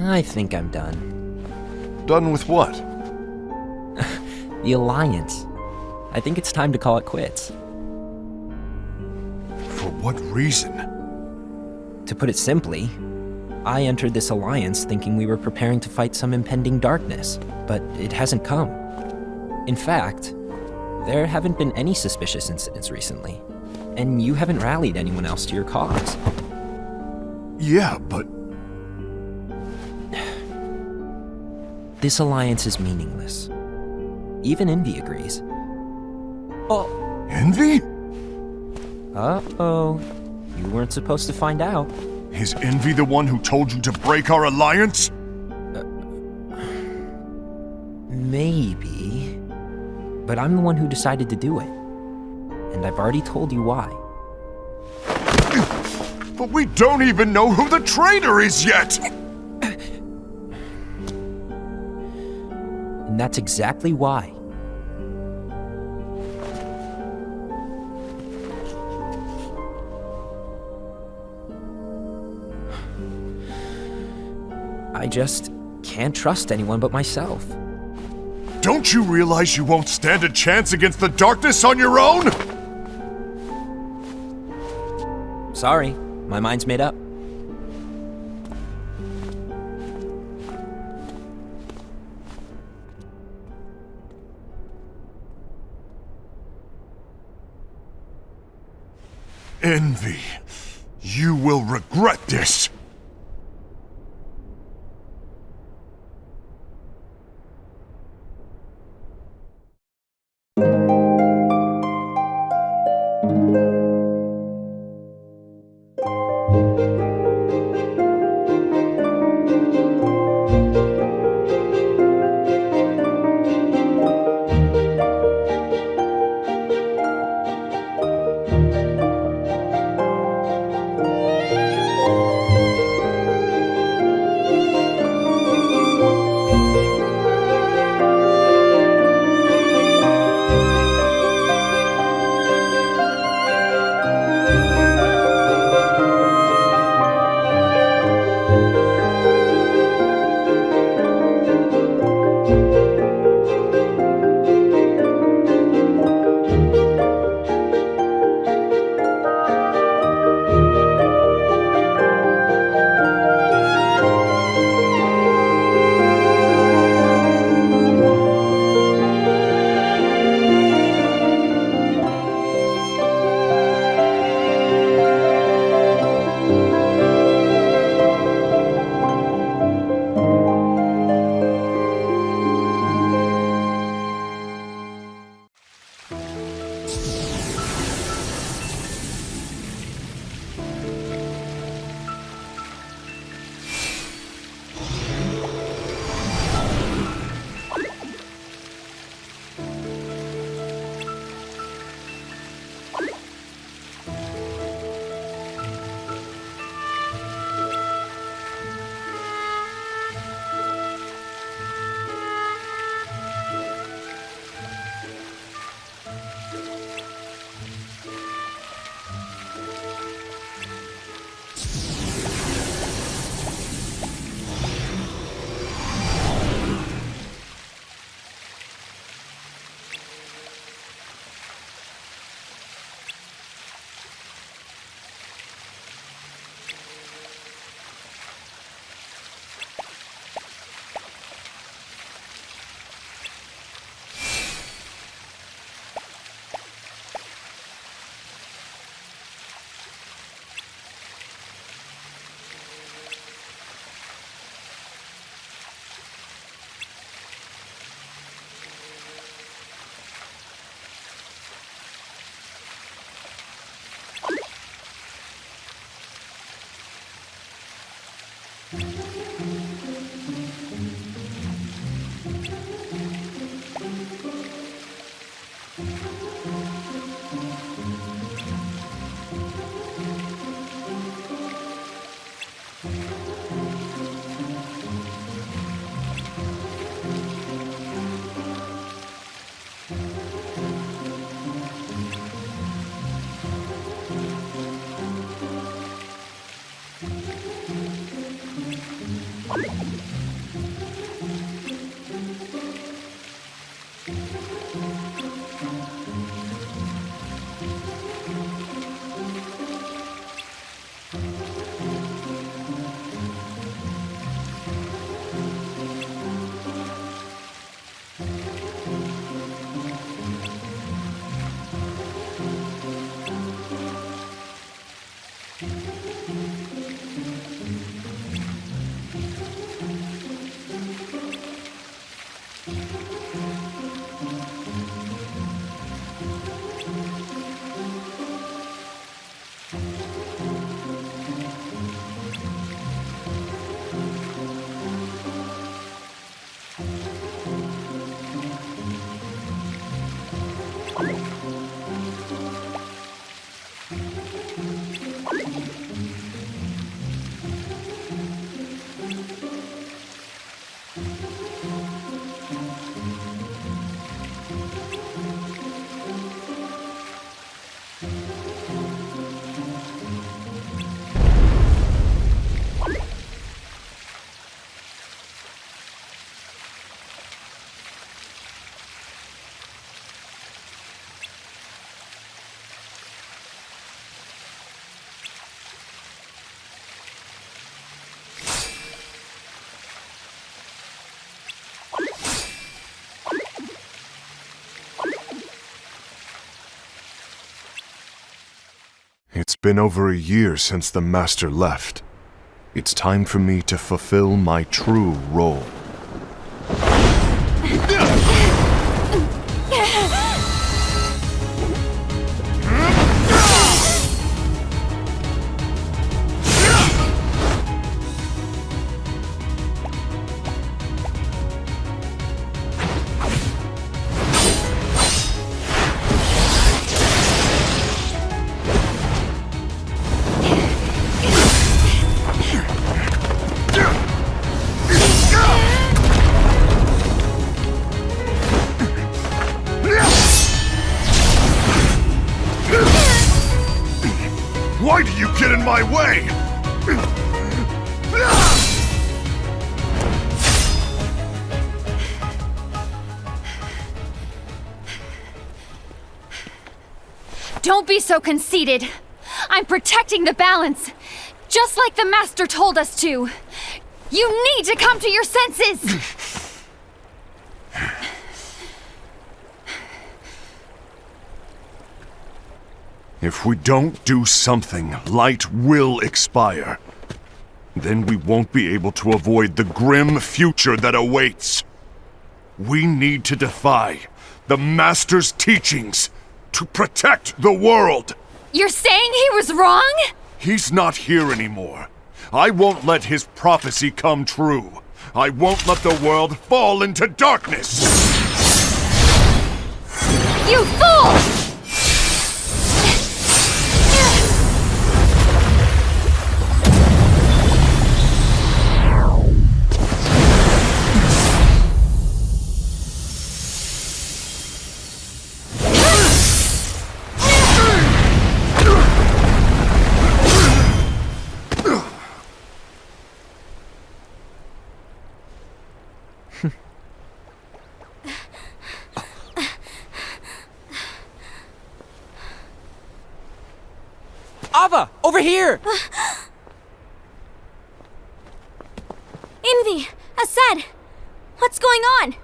I think I'm done. Done with what? The alliance. I think it's time to call it quits. For what reason? To put it simply, I entered this alliance thinking we were preparing to fight some impending darkness, but it hasn't come. In fact, there haven't been any suspicious incidents recently, and you haven't rallied anyone else to your cause. Yeah, but... This alliance is meaningless. Even Envy agrees. Oh. Envy? Uh-oh. You weren't supposed to find out. Is Envy the one who told you to break our alliance? Maybe. But I'm the one who decided to do it. And I've already told you why. But we don't even know who the traitor is yet! And that's exactly why. I just can't trust anyone but myself. Don't you realize you won't stand a chance against the darkness on your own? Sorry, my mind's made up. Envy, you will regret this. It's been over a year since the Master left. It's time for me to fulfill my true role. Why do you get in my way? Don't be so conceited. I'm protecting the balance, just like the Master told us to. You need to come to your senses. If we don't do something, light will expire. Then we won't be able to avoid the grim future that awaits. We need to defy the Master's teachings to protect the world. You're saying he was wrong? He's not here anymore. I won't let his prophecy come true. I won't let the world fall into darkness. You fool! Ava, over here! Envy! Asad! What's going on?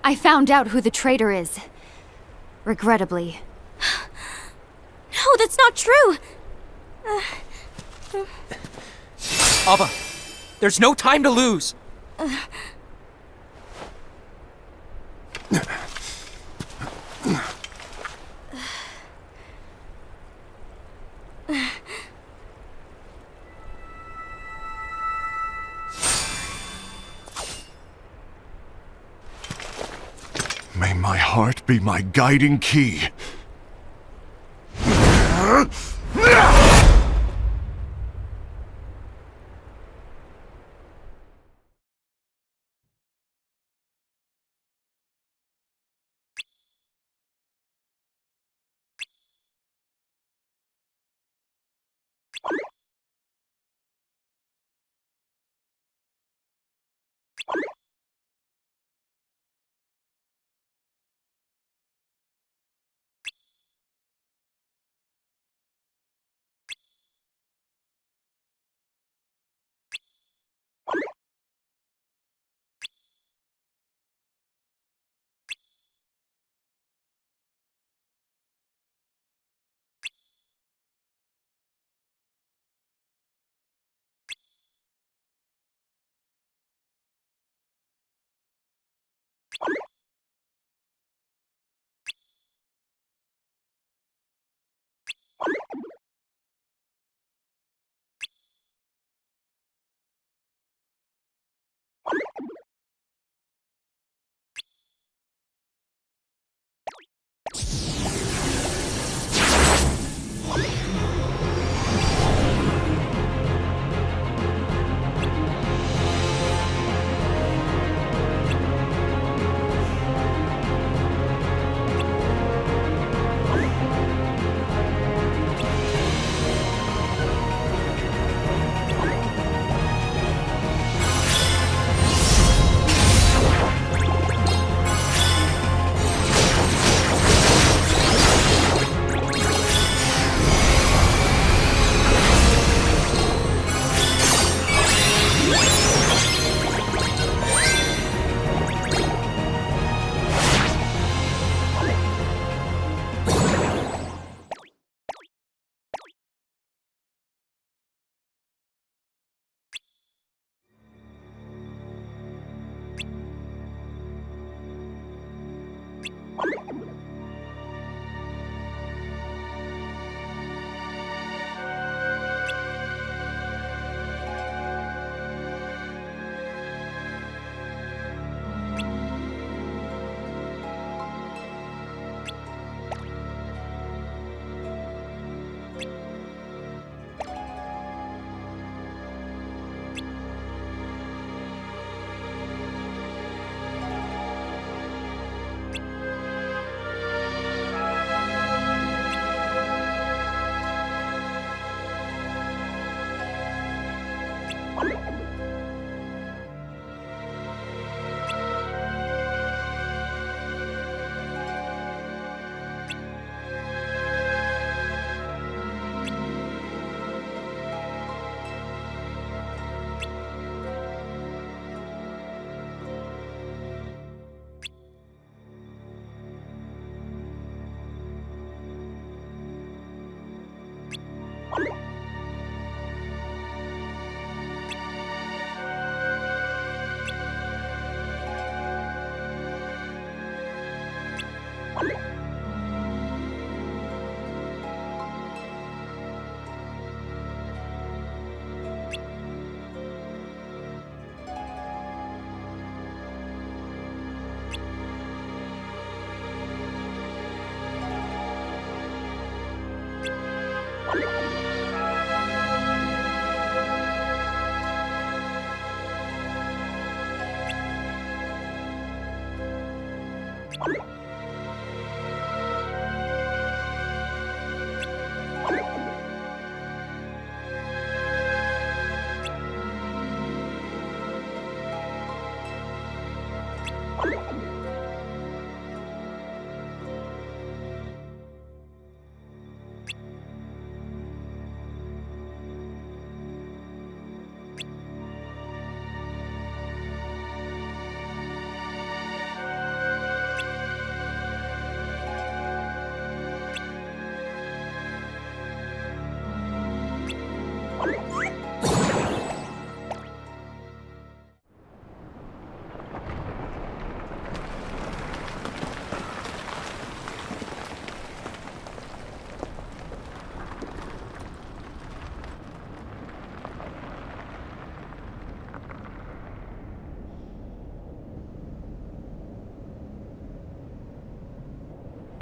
I found out who the traitor is. Regrettably. No, that's not true! Ava, there's no time to lose. May my heart be my guiding key.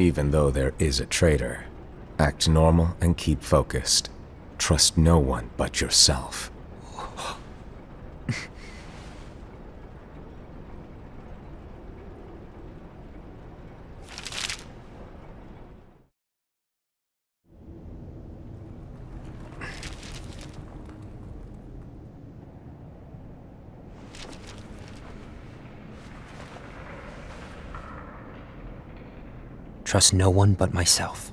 Even though there is a traitor, act normal and keep focused. Trust no one but yourself. Trust no one but myself.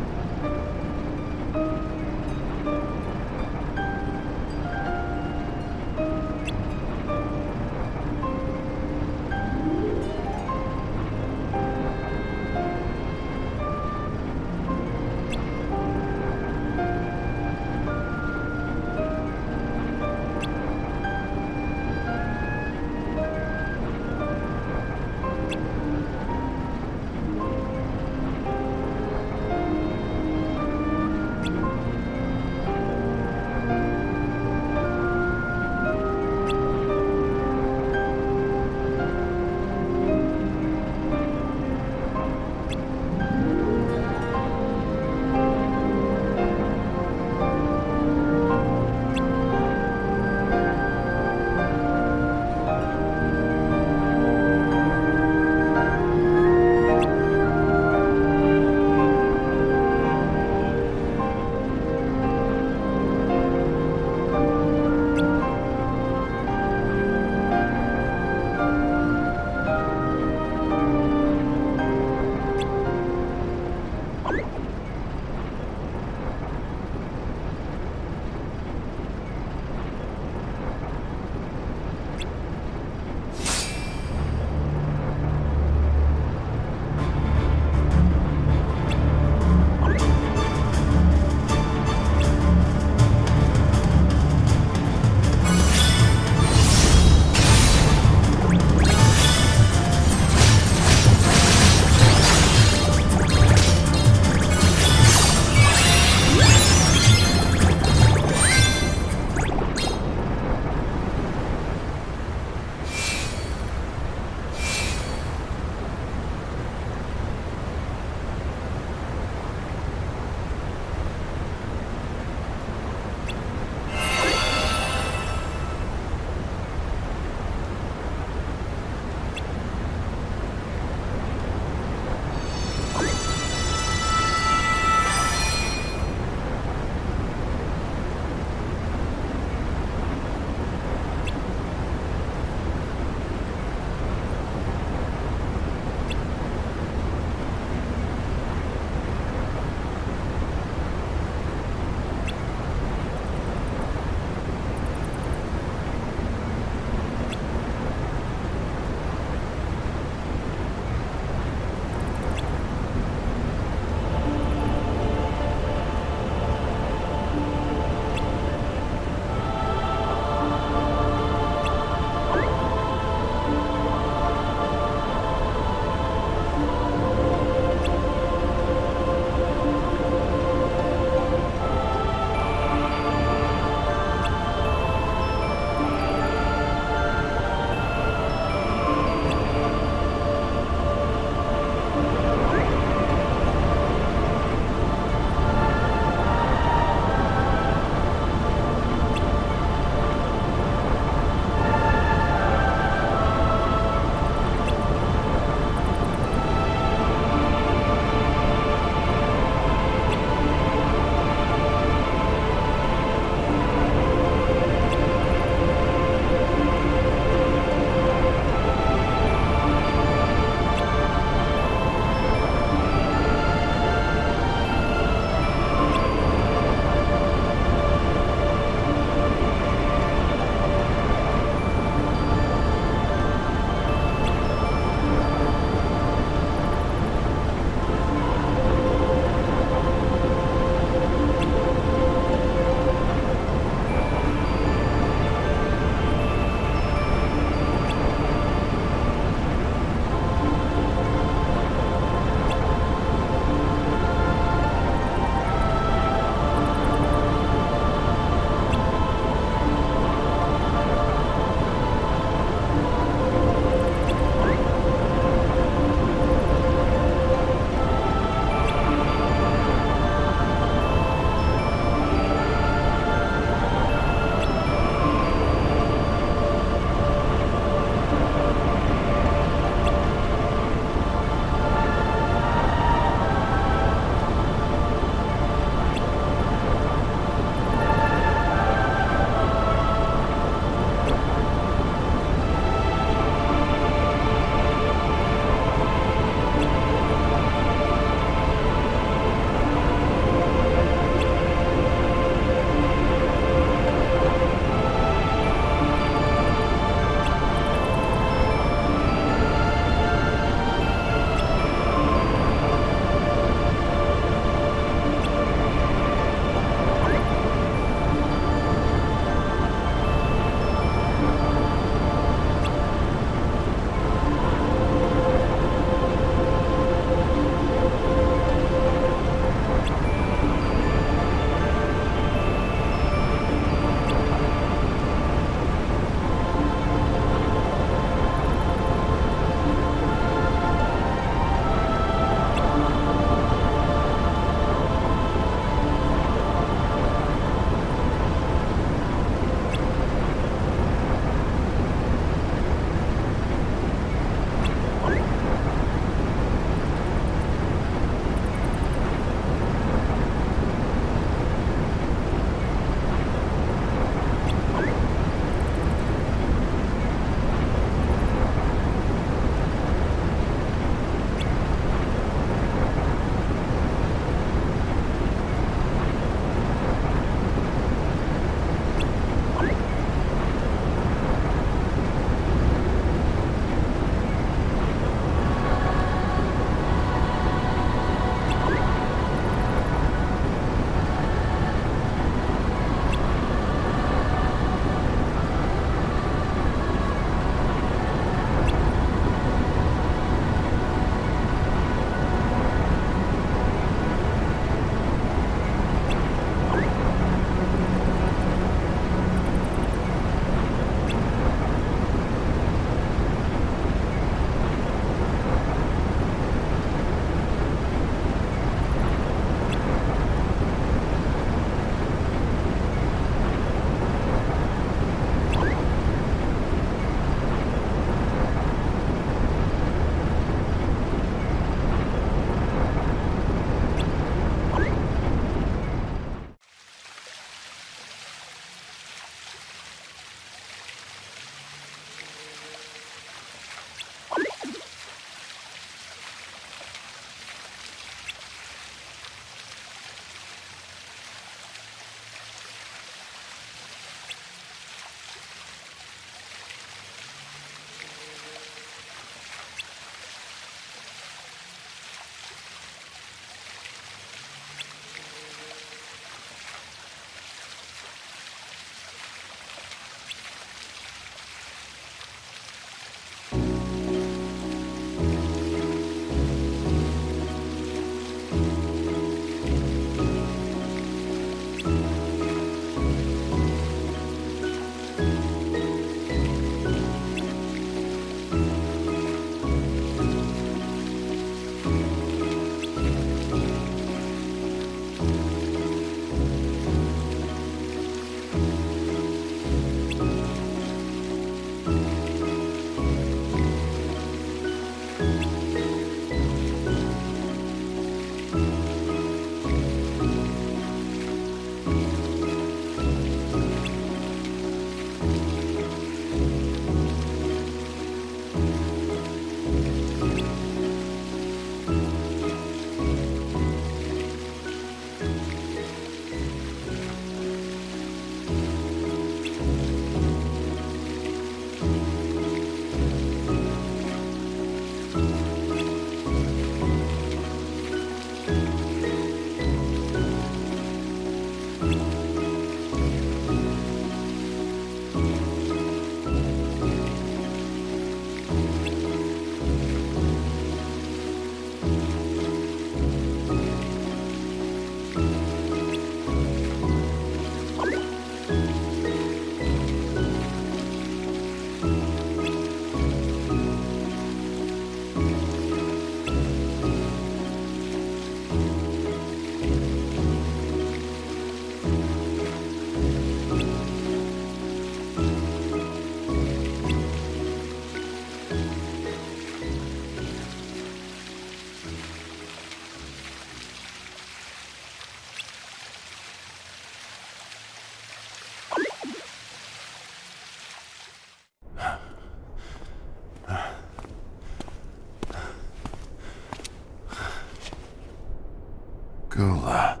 Gula.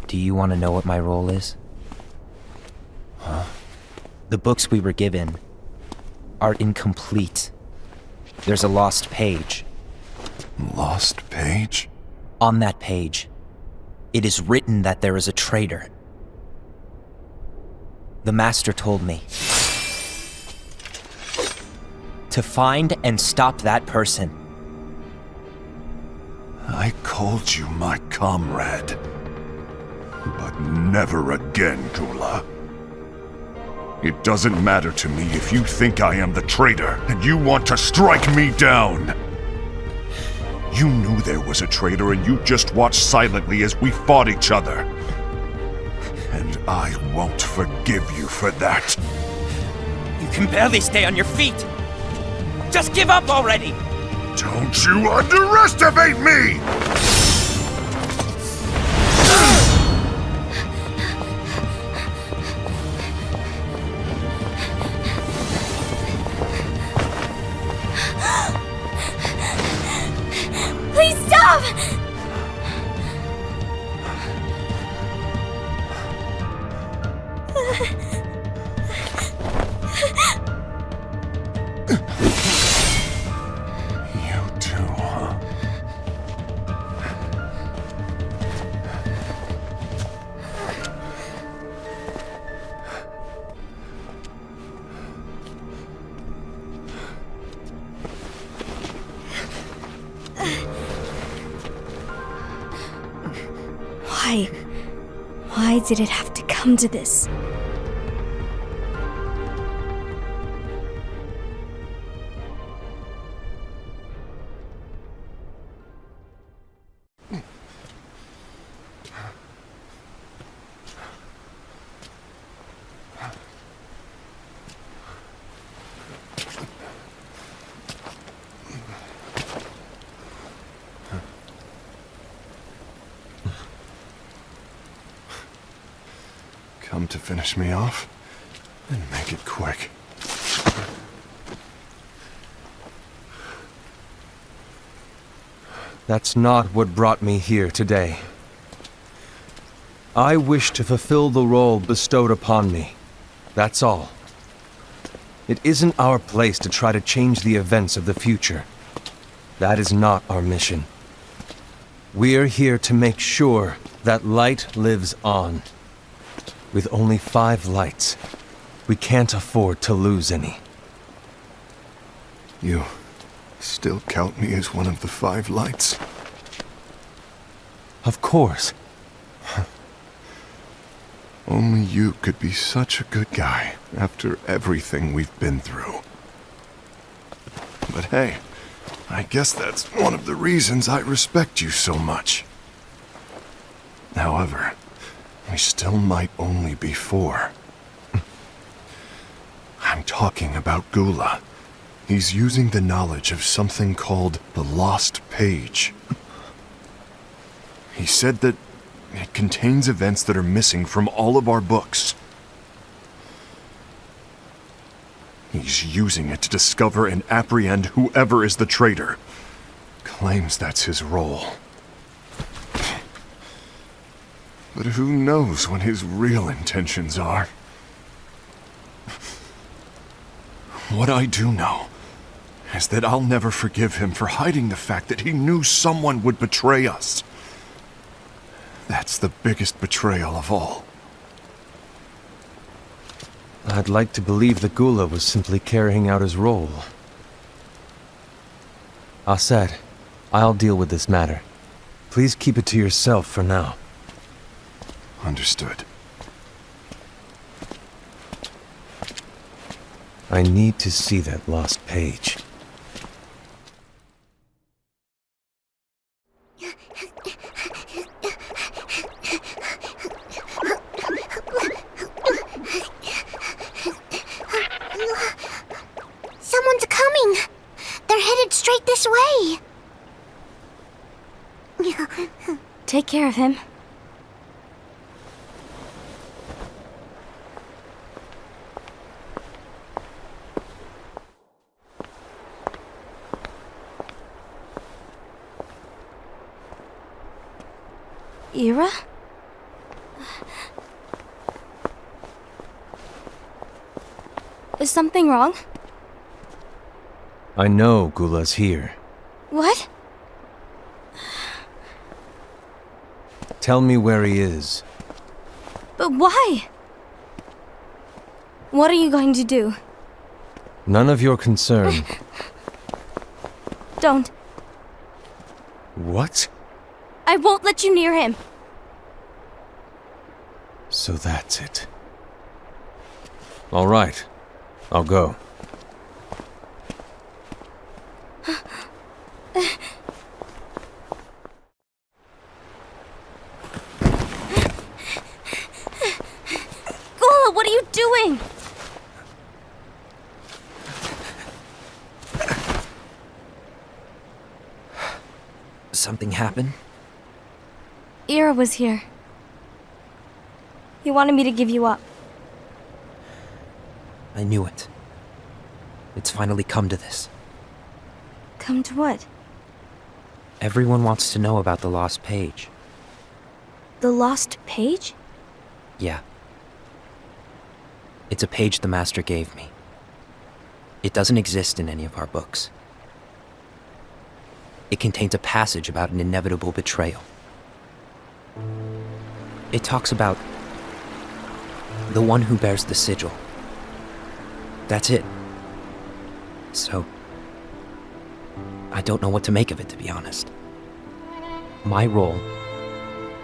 Do you want to know what my role is? Huh? The books we were given are incomplete. There's a lost page. Lost page? On that page, it is written that there is a traitor. The Master told me to find and stop that person. I called you my comrade. But never again, Gula. It doesn't matter to me if you think I am the traitor and you want to strike me down. You knew there was a traitor and you just watched silently as we fought each other. And I won't forgive you for that. You can barely stay on your feet. Just give up already! Don't you underestimate me! Please stop! You too, huh? Why did it have to come to this? Come to finish me off? Then make it quick. That's not what brought me here today. I wish to fulfill the role bestowed upon me. That's all. It isn't our place to try to change the events of the future. That is not our mission. We're here to make sure that light lives on. With only 5 lights, we can't afford to lose any. You still count me as one of the 5 lights? Of course. Only you could be such a good guy after everything we've been through. But hey, I guess that's one of the reasons I respect you so much. However, we still might only be 4. talking about Gula. He's using the knowledge of something called the Lost Page. He said that it contains events that are missing from all of our books. He's using it to discover and apprehend whoever is the traitor. Claims that's his role. But who knows what his real intentions are? What I do know is that I'll never forgive him for hiding the fact that he knew someone would betray us. That's the biggest betrayal of all. I'd like to believe that Gula was simply carrying out his role. Aset, I'll deal with this matter. Please keep it to yourself for now. Understood. I need to see that lost page. Someone's coming! They're headed straight this way! Take care of him. Ira? Is something wrong? I know Gula's here. What? Tell me where he is. But why? What are you going to do? None of your concern. Don't. What? I won't let you near him. So that's it. All right. I'll go. Gula, what are you doing? Something happened? Ira was here. He wanted me to give you up. I knew it. It's finally come to this. Come to what? Everyone wants to know about the lost page. The lost page? Yeah. It's a page the Master gave me. It doesn't exist in any of our books. It contains a passage about an inevitable betrayal. It talks about the one who bears the sigil. That's it. So, I don't know what to make of it, to be honest. My role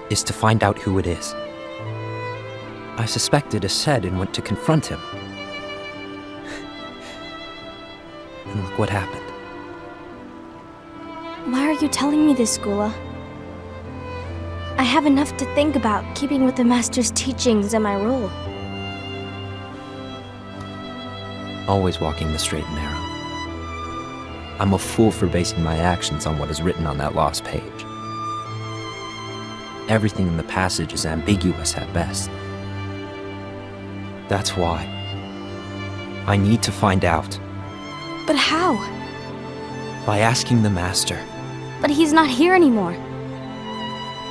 is to find out who it is. I suspected Ased and went to confront him. And look what happened. Why are you telling me this, Gula? I have enough to think about, keeping with the Master's teachings and my role. Always walking the straight and narrow. I'm a fool for basing my actions on what is written on that lost page. Everything in the passage is ambiguous at best. That's why I need to find out. But how? By asking the Master. But he's not here anymore.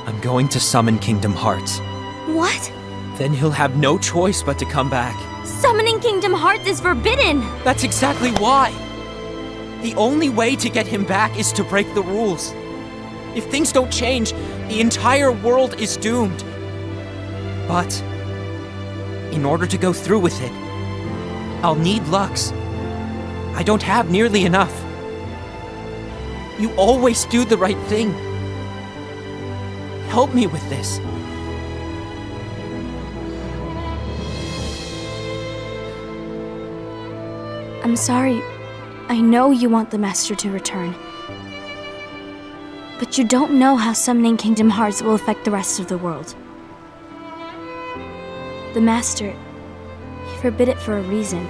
I'm going to summon Kingdom Hearts. What? Then he'll have no choice but to come back. Summoning Kingdom Hearts is forbidden! That's exactly why. The only way to get him back is to break the rules. If things don't change, the entire world is doomed. But in order to go through with it, I'll need Lux. I don't have nearly enough. You always do the right thing. Help me with this. I'm sorry. I know you want the Master to return. But you don't know how summoning Kingdom Hearts will affect the rest of the world. The Master, he forbid it for a reason.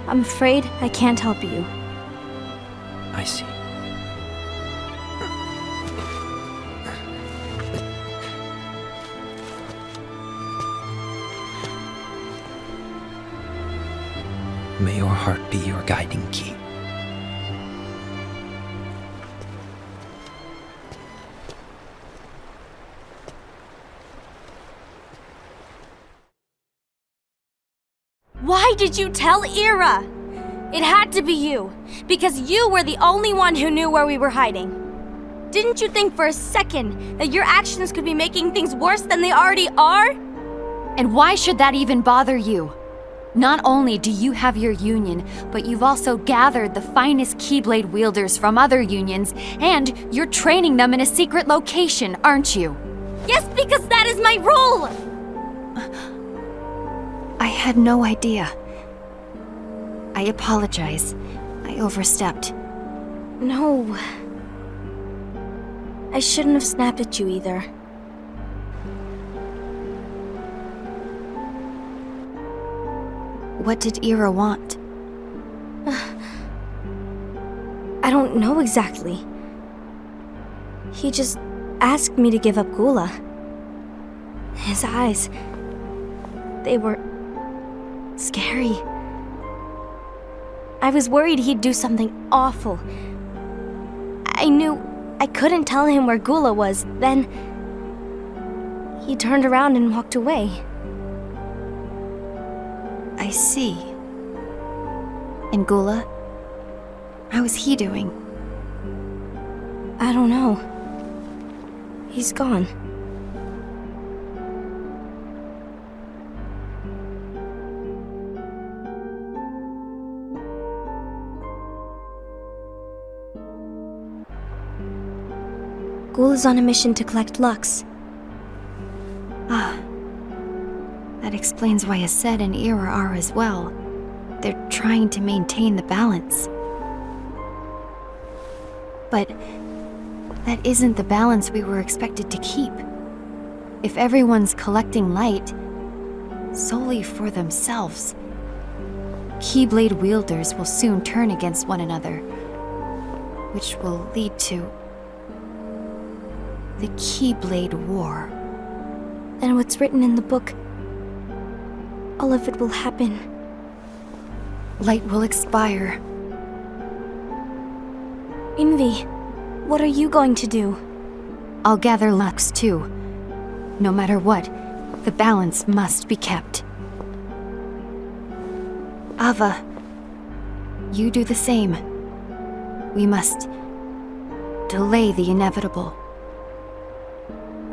I'm afraid I can't help you. I see. May your heart be your guiding key. Why did you tell Ira? It had to be you, because you were the only one who knew where we were hiding. Didn't you think for a second that your actions could be making things worse than they already are? And why should that even bother you? Not only do you have your union, but you've also gathered the finest Keyblade wielders from other unions, and you're training them in a secret location, aren't you? Yes, because that is my role! I had no idea. I apologize. I overstepped. No. I shouldn't have snapped at you either. What did Ira want? I don't know exactly. He just asked me to give up Gula. His eyes, they were scary. I was worried he'd do something awful. I knew I couldn't tell him where Gula was. Then he turned around and walked away. I see. And Gula? How is he doing? I don't know. He's gone. Gula's on a mission to collect Lux. Ah. That explains why Aced and Ira are as well. They're trying to maintain the balance. But that isn't the balance we were expected to keep. If everyone's collecting light solely for themselves, Keyblade wielders will soon turn against one another, which will lead to the Keyblade War. And what's written in the book, all of it will happen. Light will expire. Invi, what are you going to do? I'll gather Lux too. No matter what, the balance must be kept. Ava, you do the same. We must delay the inevitable.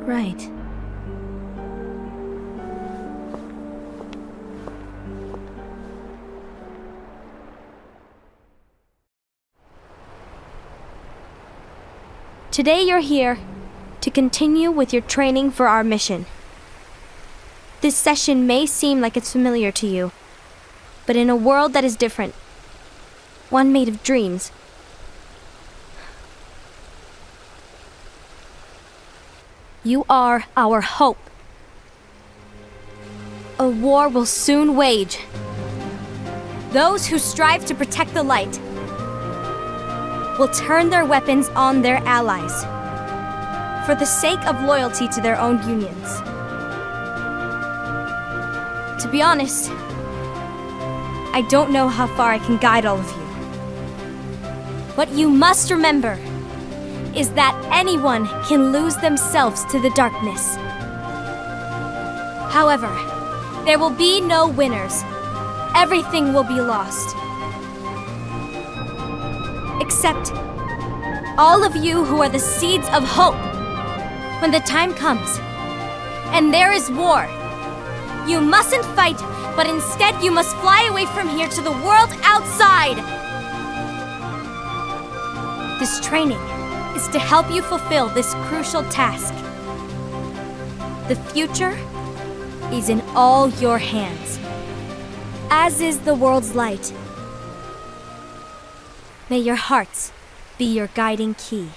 Right. Today you're here to continue with your training for our mission. This session may seem like it's familiar to you, but in a world that is different, one made of dreams, you are our hope. A war will soon wage. Those who strive to protect the light will turn their weapons on their allies for the sake of loyalty to their own unions. To be honest, I don't know how far I can guide all of you. What you must remember is that anyone can lose themselves to the darkness. However, there will be no winners. Everything will be lost. Except all of you who are the seeds of hope. When the time comes, and there is war, you mustn't fight, but instead you must fly away from here to the world outside. This training is to help you fulfill this crucial task. The future is in all your hands, as is the world's light. May your hearts be your guiding key.